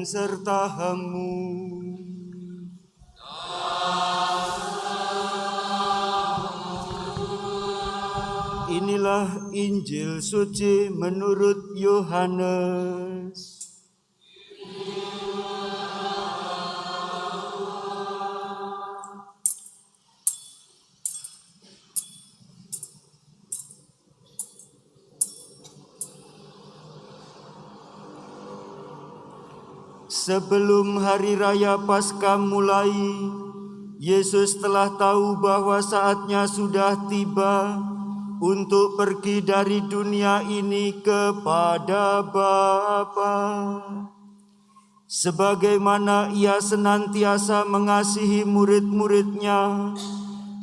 sertamu. Inilah Injil suci menurut Yohanes. Sebelum hari raya Paskah mulai, Yesus telah tahu bahwa saatnya sudah tiba untuk pergi dari dunia ini kepada Bapa. Sebagaimana Ia senantiasa mengasihi murid-murid-Nya,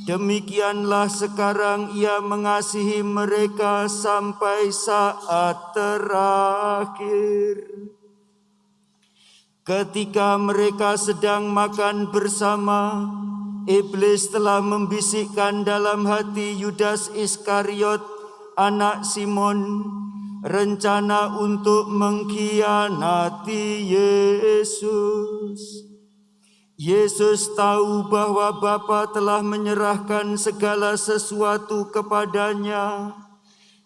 demikianlah sekarang Ia mengasihi mereka sampai saat terakhir. Ketika mereka sedang makan bersama, iblis telah membisikkan dalam hati Yudas Iskariot, anak Simon, rencana untuk mengkhianati Yesus. Yesus tahu bahwa Bapa telah menyerahkan segala sesuatu kepadanya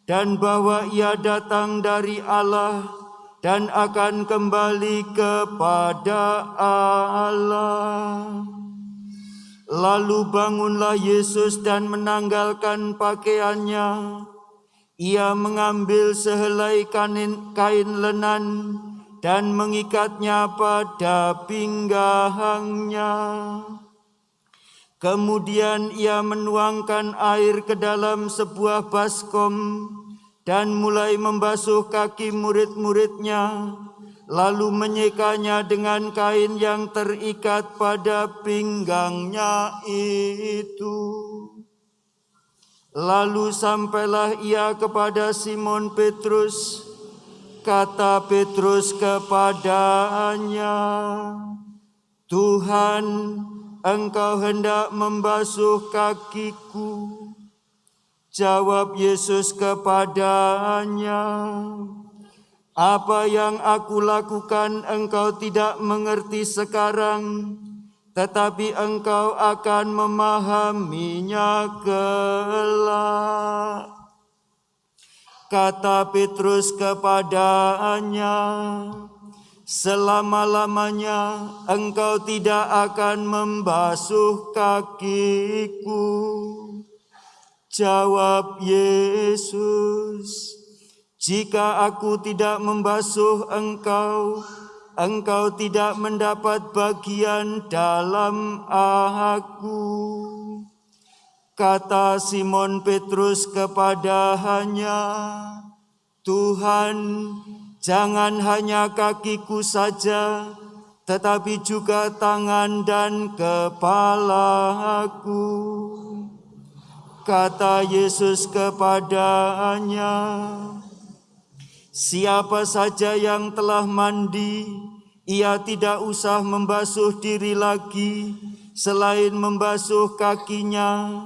dan bahwa Ia datang dari Allah dan akan kembali kepada Allah. Lalu bangunlah Yesus dan menanggalkan pakaiannya. Ia mengambil sehelai kain lenan dan mengikatnya pada pinggangnya. Kemudian Ia menuangkan air ke dalam sebuah baskom dan mulai membasuh kaki murid-murid-Nya, lalu menyekanya dengan kain yang terikat pada pinggangnya itu. Lalu sampailah Ia kepada Simon Petrus. Kata Petrus kepadanya, "Tuhan, Engkau hendak membasuh kakiku?" Jawab Yesus kepadanya, "Apa yang Aku lakukan engkau tidak mengerti sekarang, tetapi engkau akan memahaminya kelak." Kata Petrus kepadanya, "Selama-lamanya engkau tidak akan membasuh kakiku." Jawab Yesus, "Jika Aku tidak membasuh engkau, engkau tidak mendapat bagian dalam Aku." Kata Simon Petrus kepadanya, "Tuhan, jangan hanya kakiku saja, tetapi juga tangan dan kepalaku." Kata Yesus kepadanya, "Siapa saja yang telah mandi, ia tidak usah membasuh diri lagi selain membasuh kakinya,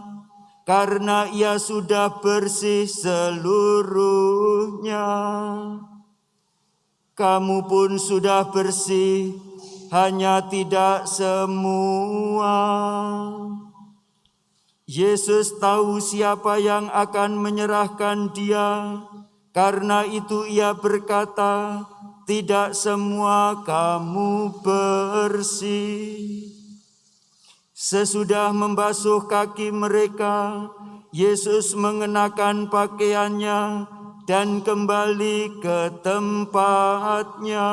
karena ia sudah bersih seluruhnya. Kamu pun sudah bersih, hanya tidak semua." Yesus tahu siapa yang akan menyerahkan Dia, karena itu Ia berkata, "Tidak semua kamu bersih." Sesudah membasuh kaki mereka, Yesus mengenakan pakaiannya dan kembali ke tempatnya.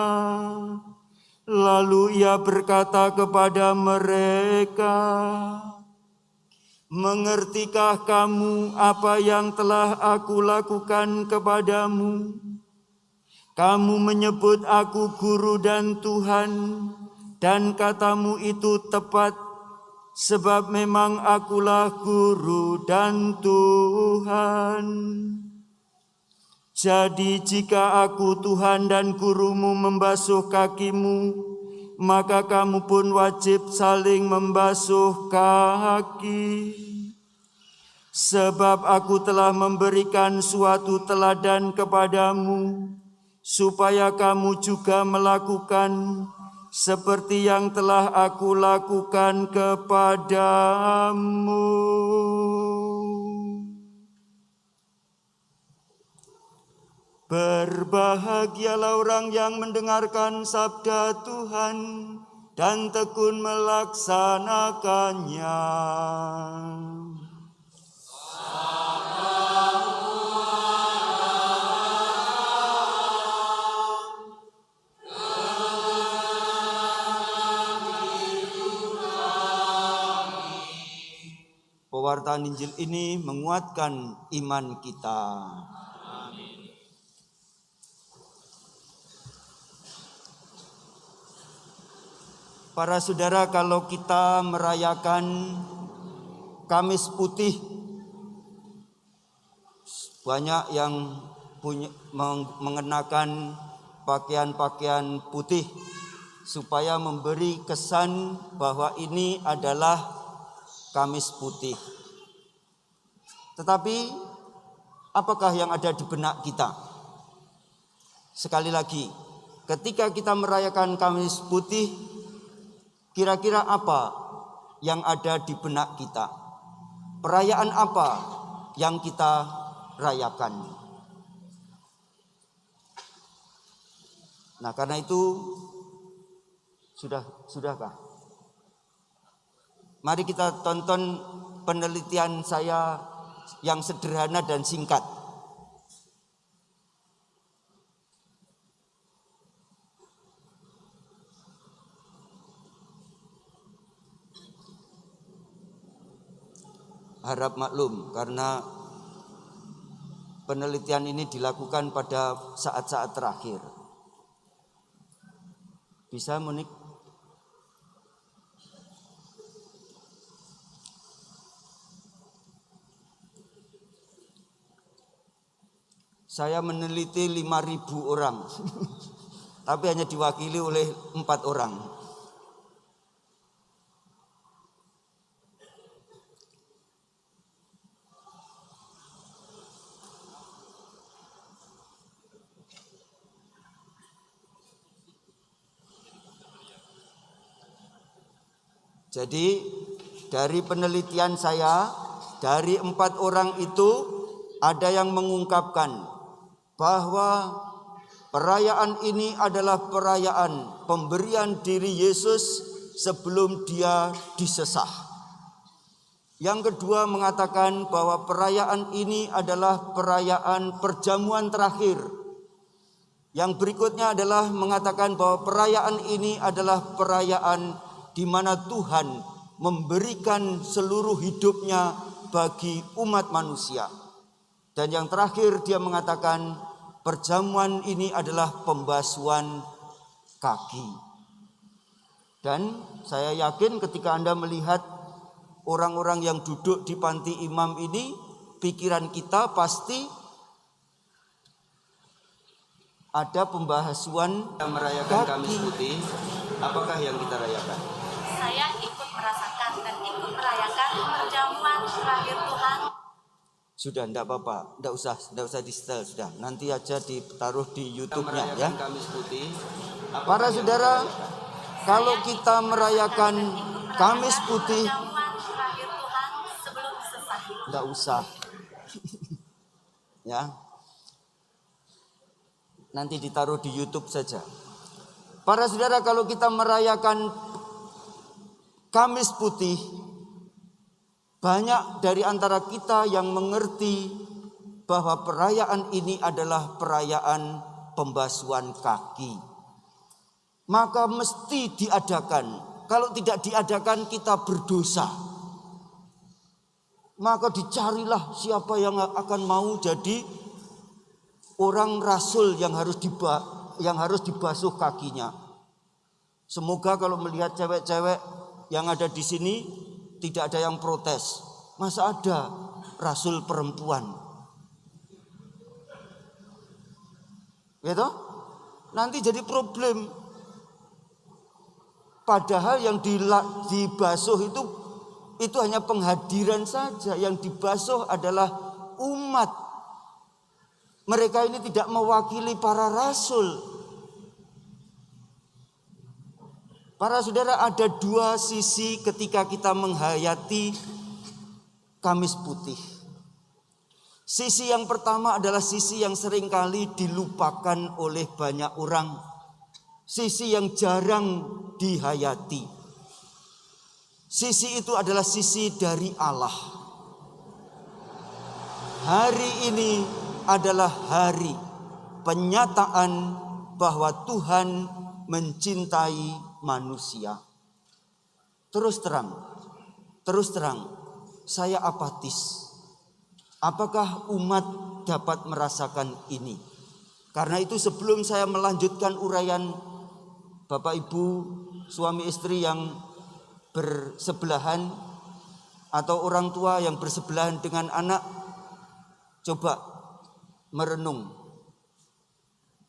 Lalu Ia berkata kepada mereka, "Mengertikah kamu apa yang telah Aku lakukan kepadamu? Kamu menyebut Aku Guru dan Tuhan, dan katamu itu tepat, sebab memang Akulah Guru dan Tuhan. Jadi jika Aku Tuhan dan Gurumu membasuh kakimu, maka kamu pun wajib saling membasuh kaki. Sebab Aku telah memberikan suatu teladan kepadamu, supaya kamu juga melakukan seperti yang telah aku lakukan kepadamu. Berbahagialah orang yang mendengarkan sabda Tuhan dan tekun melaksanakannya. Pewartaan Injil ini menguatkan iman kita. Para saudara, kalau kita merayakan Kamis Putih, banyak yang mengenakan pakaian-pakaian putih supaya memberi kesan bahwa ini adalah Kamis Putih. Tetapi apakah yang ada di benak kita? Sekali lagi, ketika kita merayakan Kamis Putih, kira-kira apa yang ada di benak kita? Perayaan apa yang kita rayakan? Nah, karena itu sudahkah? Mari kita tonton penelitian saya yang sederhana dan singkat. Harap maklum karena penelitian ini dilakukan pada saat-saat terakhir. Bisa, Monik? Saya meneliti 5.000 orang, tapi hanya diwakili oleh 4 orang. Jadi dari penelitian saya, dari 4 orang itu ada yang mengungkapkan bahwa perayaan ini adalah perayaan pemberian diri Yesus sebelum dia disesah. Yang kedua mengatakan bahwa perayaan ini adalah perayaan perjamuan terakhir. Yang berikutnya adalah mengatakan bahwa perayaan ini adalah perayaan di mana Tuhan memberikan seluruh hidupnya bagi umat manusia. Dan yang terakhir dia mengatakan perjamuan ini adalah pembasuhan kaki. Dan saya yakin ketika Anda melihat orang-orang yang duduk di panti imam ini, pikiran kita pasti ada pembasuhan yang merayakan Kamis Putih. Apakah yang kita rayakan? Saya ikut merasakan dan ikut merayakan perjamuan terakhir Tuhan. Sudah, enggak apa-apa, enggak usah di setel, sudah. Nanti aja ditaruh di YouTube-nya ya. Kamis Putih. Para saudara, kalau kita merayakan Kamis Putih, Perjamuan terakhir Tuhan sebelum disesah. enggak usah. Ya. Nanti ditaruh di YouTube saja. Para saudara, kalau kita merayakan Kamis Putih, banyak dari antara kita yang mengerti bahwa perayaan ini adalah perayaan pembasuhan kaki. Maka mesti diadakan. Kalau tidak diadakan kita berdosa. Maka dicarilah siapa yang akan mau jadi orang rasul yang harus dibasuh kakinya. Semoga kalau melihat cewek-cewek yang ada di sini tidak ada yang protes. Masa ada rasul perempuan? Gitu? Nanti jadi problem. Padahal yang dibasuh itu hanya penghadiran saja. Yang dibasuh adalah umat. Mereka ini tidak mewakili para rasul. Para saudara, ada dua sisi ketika kita menghayati Kamis Putih. Sisi yang pertama adalah sisi yang seringkali dilupakan oleh banyak orang. Sisi yang jarang dihayati. Sisi itu adalah sisi dari Allah. Hari ini adalah hari penyataan bahwa Tuhan mencintai manusia. Terus terang, saya apatis. Apakah umat dapat merasakan ini? Karena itu sebelum saya melanjutkan uraian Bapak Ibu, suami istri yang bersebelahan atau orang tua yang bersebelahan dengan anak, coba merenung.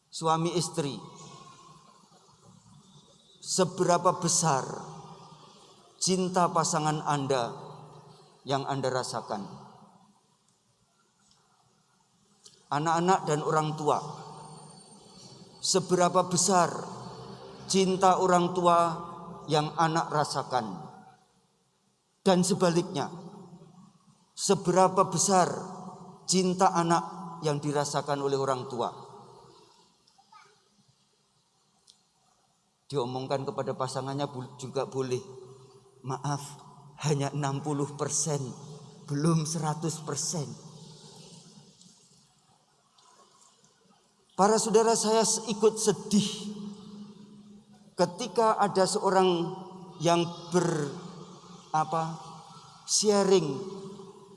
Suami istri, seberapa besar cinta pasangan Anda yang Anda rasakan? Anak-anak dan orang tua, seberapa besar cinta orang tua yang anak rasakan? Dan sebaliknya, seberapa besar cinta anak yang dirasakan oleh orang tua? Diomongkan kepada pasangannya juga boleh. Maaf, hanya 60%, belum 100%. Para saudara, saya ikut sedih ketika ada seorang yang sharing,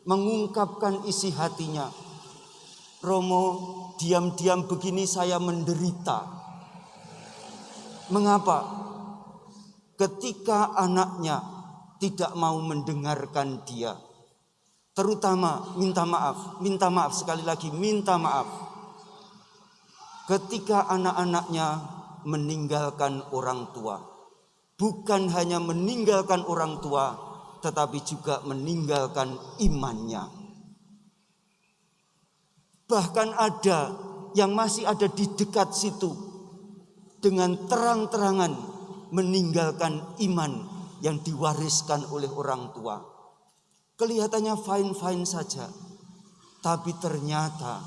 mengungkapkan isi hatinya. Romo, diam-diam begini saya menderita. Mengapa? Ketika anaknya tidak mau mendengarkan dia. Terutama minta maaf sekali lagi, minta maaf. Ketika anak-anaknya meninggalkan orang tua. Bukan hanya meninggalkan orang tua, tetapi juga meninggalkan imannya. Bahkan ada yang masih ada di dekat situ, dengan terang-terangan meninggalkan iman yang diwariskan oleh orang tua. Kelihatannya fine-fine saja, tapi ternyata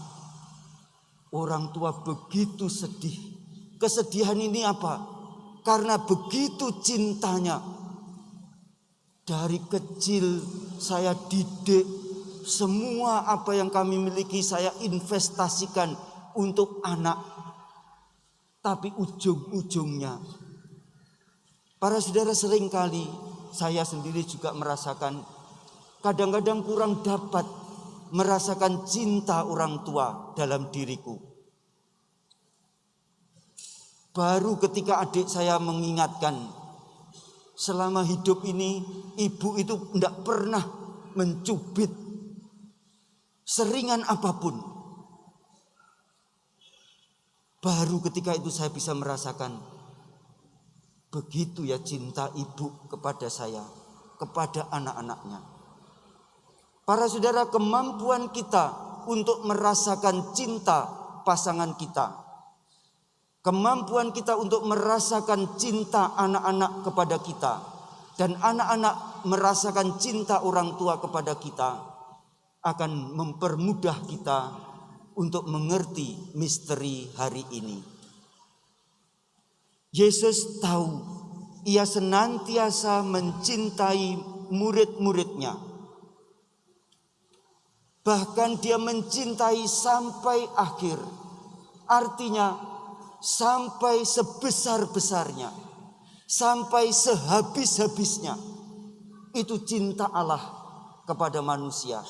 orang tua begitu sedih. Kesedihan ini apa? Karena begitu cintanya. Dari kecil saya didik, semua apa yang kami miliki saya investasikan untuk anak. Tapi ujung-ujungnya, para saudara, seringkali saya sendiri juga merasakan, kadang-kadang kurang dapat merasakan cinta orang tua dalam diriku. Baru ketika adik saya mengingatkan, selama hidup ini ibu itu tidak pernah mencubit seringan apapun. Baru ketika itu saya bisa merasakan, begitu ya cinta ibu kepada saya, kepada anak-anaknya. Para saudara, kemampuan kita untuk merasakan cinta pasangan kita, kemampuan kita untuk merasakan cinta anak-anak kepada kita, dan anak-anak merasakan cinta orang tua kepada kita, akan mempermudah kita untuk mengerti misteri hari ini. Yesus tahu ia senantiasa mencintai murid-muridnya. Bahkan dia mencintai sampai akhir. Artinya sampai sebesar-besarnya, sampai sehabis-habisnya. Itu cinta Allah kepada manusia.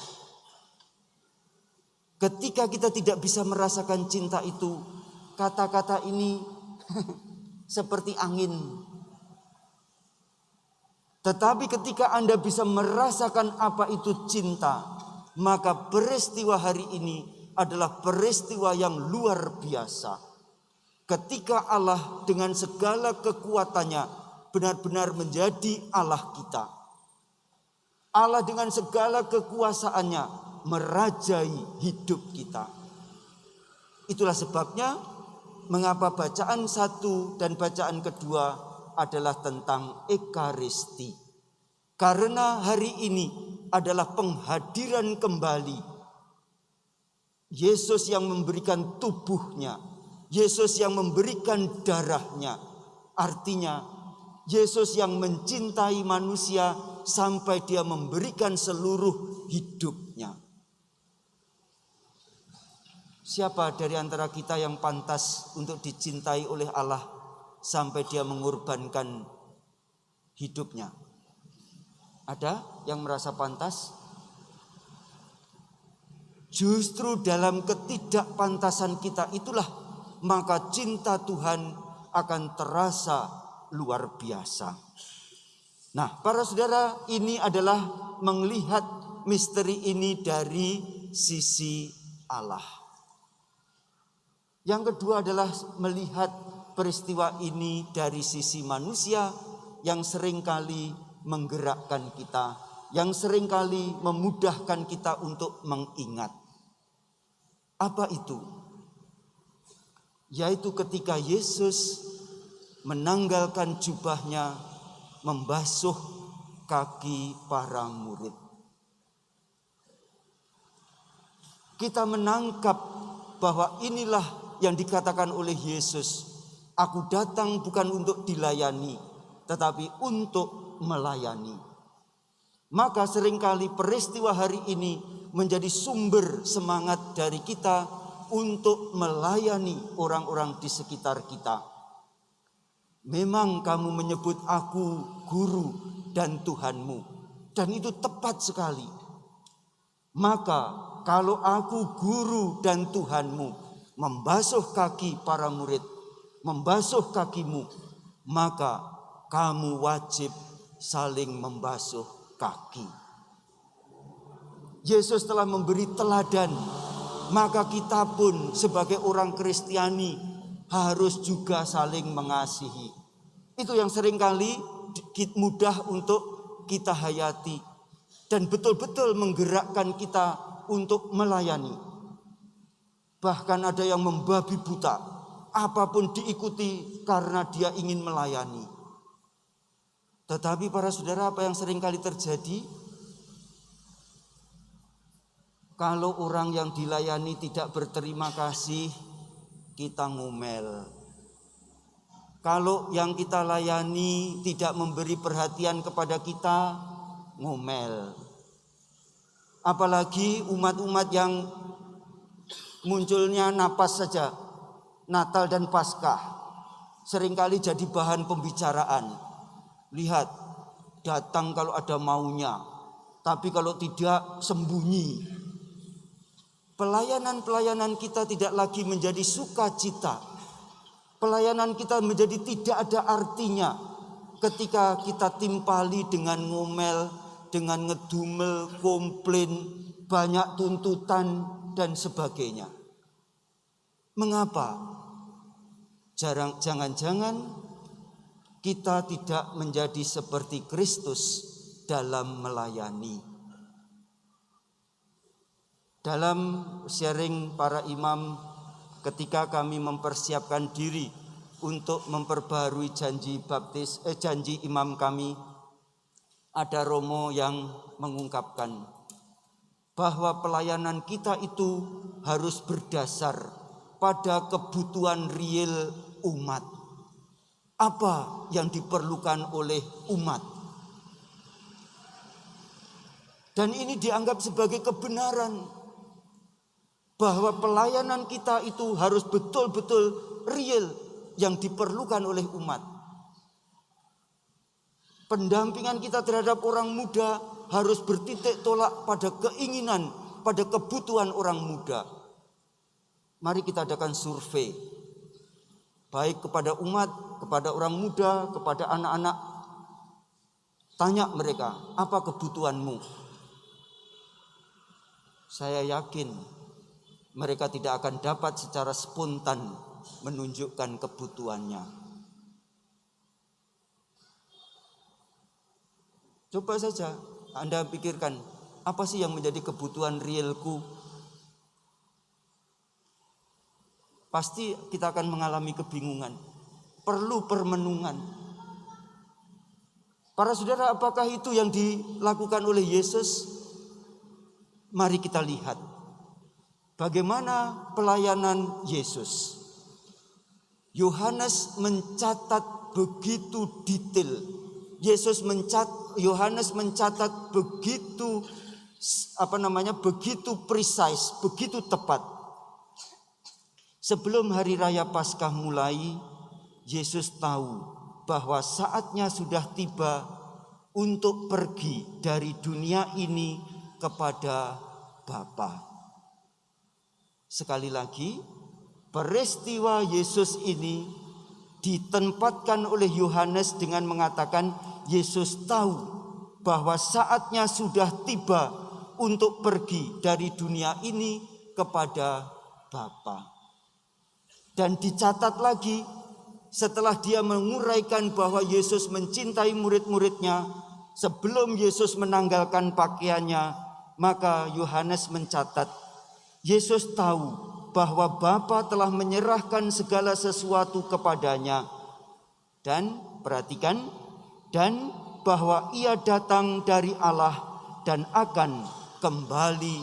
Ketika kita tidak bisa merasakan cinta itu, kata-kata ini seperti angin. Tetapi ketika Anda bisa merasakan apa itu cinta, maka peristiwa hari ini adalah peristiwa yang luar biasa. Ketika Allah dengan segala kekuatannya benar-benar menjadi Allah kita. Allah dengan segala kekuasaannya merajai hidup kita. Itulah sebabnya mengapa bacaan 1 dan bacaan kedua adalah tentang Ekaristi. Karena hari ini adalah penghadiran kembali Yesus yang memberikan tubuhnya, Yesus yang memberikan darahnya. Artinya Yesus yang mencintai manusia sampai dia memberikan seluruh hidupnya. Siapa dari antara kita yang pantas untuk dicintai oleh Allah sampai dia mengorbankan hidupnya? Ada yang merasa pantas? Justru dalam ketidakpantasan kita itulah maka cinta Tuhan akan terasa luar biasa. Nah, para saudara, ini adalah melihat misteri ini dari sisi Allah. Yang kedua adalah melihat peristiwa ini dari sisi manusia yang seringkali menggerakkan kita, yang seringkali memudahkan kita untuk mengingat. Apa itu? Yaitu ketika Yesus menanggalkan jubahnya, membasuh kaki para murid. Kita menangkap bahwa inilah yang dikatakan oleh Yesus, aku datang bukan untuk dilayani, tetapi untuk melayani. Maka seringkali peristiwa hari ini menjadi sumber semangat dari kita untuk melayani orang-orang di sekitar kita. Memang kamu menyebut aku guru dan Tuhanmu, dan itu tepat sekali. Maka kalau aku guru dan Tuhanmu, membasuh kaki para murid, membasuh kakimu, maka kamu wajib saling membasuh kaki. Yesus telah memberi teladan, maka kita pun sebagai orang Kristiani harus juga saling mengasihi. Itu yang seringkali mudah untuk kita hayati dan betul-betul menggerakkan kita untuk melayani. Bahkan ada yang membabi buta, apapun diikuti karena dia ingin melayani. Tetapi para saudara, apa yang seringkali terjadi? Kalau orang yang dilayani tidak berterima kasih, kita ngomel. Kalau yang kita layani tidak memberi perhatian kepada kita, ngomel. Apalagi umat-umat yang munculnya napas saja, Natal dan Paskah, seringkali jadi bahan pembicaraan. Lihat, datang kalau ada maunya, tapi kalau tidak sembunyi. Pelayanan-pelayanan kita tidak lagi menjadi sukacita. Pelayanan kita menjadi tidak ada artinya ketika kita timpali dengan ngomel, dengan ngedumel, komplain, banyak tuntutan dan sebagainya. Mengapa? Jangan-jangan kita tidak menjadi seperti Kristus dalam melayani. Dalam sharing para imam ketika kami mempersiapkan diri untuk memperbarui janji imam kami, ada romo yang mengungkapkan bahwa pelayanan kita itu harus berdasar pada kebutuhan real umat. Apa yang diperlukan oleh umat. Dan ini dianggap sebagai kebenaran. Bahwa pelayanan kita itu harus betul-betul real yang diperlukan oleh umat. Pendampingan kita terhadap orang muda harus bertitik tolak pada keinginan, pada kebutuhan orang muda. Mari kita adakan survei. Baik kepada umat, kepada orang muda, kepada anak-anak. Tanya mereka, apa kebutuhanmu? Saya yakin mereka tidak akan dapat secara spontan menunjukkan kebutuhannya. Coba saja Anda pikirkan, apa sih yang menjadi kebutuhan realku? Pasti kita akan mengalami kebingungan. Perlu permenungan. Para saudara, apakah itu yang dilakukan oleh Yesus? Mari kita lihat bagaimana pelayanan Yesus. Yohanes mencatat begitu detail. Yohanes mencatat begitu begitu precise, begitu tepat. Sebelum hari raya Paskah mulai, Yesus tahu bahwa saatnya sudah tiba untuk pergi dari dunia ini kepada Bapa. Sekali lagi, peristiwa Yesus ini ditempatkan oleh Yohanes dengan mengatakan Yesus tahu bahwa saatnya sudah tiba untuk pergi dari dunia ini kepada Bapa. Dan dicatat lagi, setelah dia menguraikan bahwa Yesus mencintai murid-muridnya, sebelum Yesus menanggalkan pakaiannya, maka Yohanes mencatat, Yesus tahu bahwa Bapa telah menyerahkan segala sesuatu kepadanya. Dan perhatikan, dan bahwa ia datang dari Allah dan akan kembali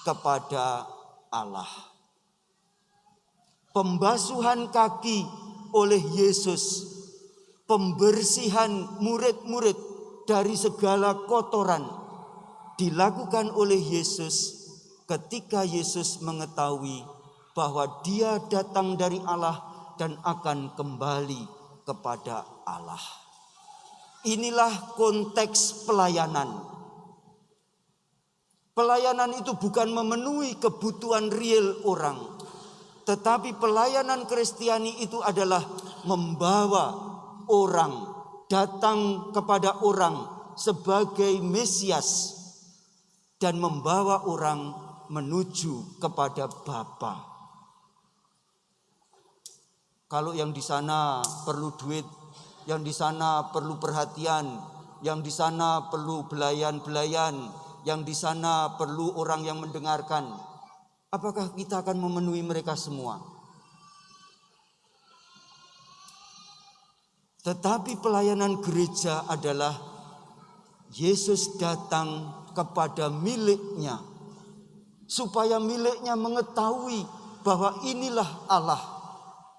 kepada Allah. Pembasuhan kaki oleh Yesus, pembersihan murid-murid dari segala kotoran dilakukan oleh Yesus ketika Yesus mengetahui bahwa dia datang dari Allah dan akan kembali kepada Allah. Inilah konteks pelayanan. Pelayanan itu bukan memenuhi kebutuhan real orang, tetapi pelayanan Kristiani itu adalah membawa orang, datang kepada orang sebagai Mesias dan membawa orang menuju kepada Bapa. Kalau yang di sana perlu duit, yang di sana perlu perhatian, yang di sana perlu belayan-belayan, yang di sana perlu orang yang mendengarkan, apakah kita akan memenuhi mereka semua? Tetapi pelayanan gereja adalah Yesus datang kepada miliknya, supaya miliknya mengetahui bahwa inilah Allah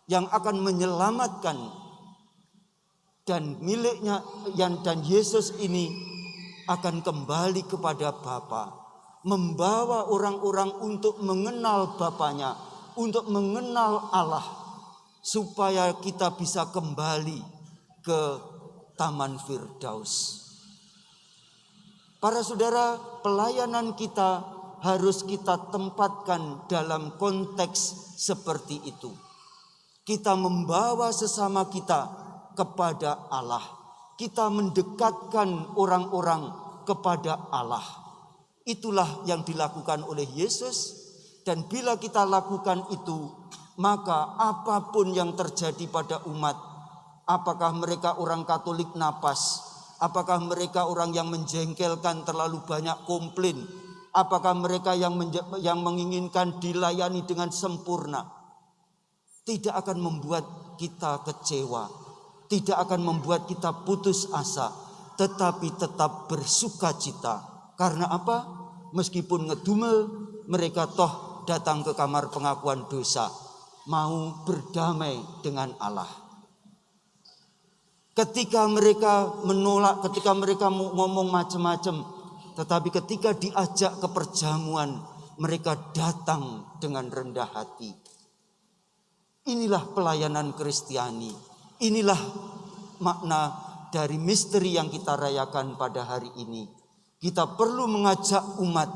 yang akan menyelamatkan, dan miliknya dan Yesus ini akan kembali kepada Bapa, membawa orang-orang untuk mengenal Bapanya, untuk mengenal Allah, supaya kita bisa kembali ke Taman Firdaus. Para saudara, pelayanan kita harus kita tempatkan dalam konteks seperti itu. Kita membawa sesama kita kepada Allah. Kita mendekatkan orang-orang kepada Allah. Itulah yang dilakukan oleh Yesus. Dan bila kita lakukan itu, maka apapun yang terjadi pada umat, apakah mereka orang Katolik napas, apakah mereka orang yang menjengkelkan terlalu banyak komplain, apakah mereka yang menginginkan dilayani dengan sempurna, tidak akan membuat kita kecewa, tidak akan membuat kita putus asa, tetapi tetap bersuka cita. Karena apa? Meskipun ngedumel, mereka toh datang ke kamar pengakuan dosa, mau berdamai dengan Allah. Ketika mereka menolak, ketika mereka ngomong macam-macam, tetapi ketika diajak ke perjamuan, mereka datang dengan rendah hati. Inilah pelayanan Kristiani. Inilah makna dari misteri yang kita rayakan pada hari ini. Kita perlu mengajak umat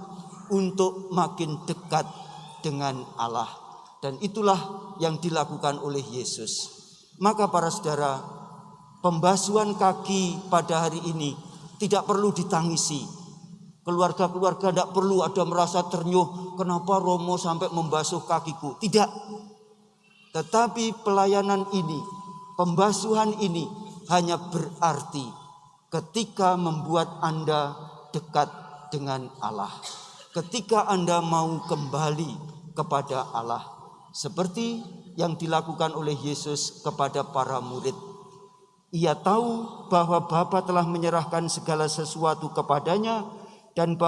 untuk makin dekat dengan Allah. Dan itulah yang dilakukan oleh Yesus. Maka para saudara, pembasuhan kaki pada hari ini tidak perlu ditangisi. Keluarga-keluarga tidak perlu ada merasa ternyuh, kenapa Romo sampai membasuh kakiku. Tidak. Tetapi pelayanan ini, pembasuhan ini hanya berarti ketika membuat Anda dekat dengan Allah. Ketika Anda mau kembali kepada Allah. Seperti yang dilakukan oleh Yesus kepada para murid. Ia tahu bahwa Bapa telah menyerahkan segala sesuatu kepadanya dan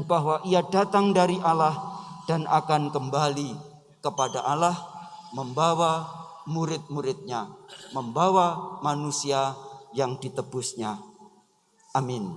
bahwa ia datang dari Allah dan akan kembali kepada Allah, membawa murid-muridnya, membawa manusia yang ditebusnya. Amin.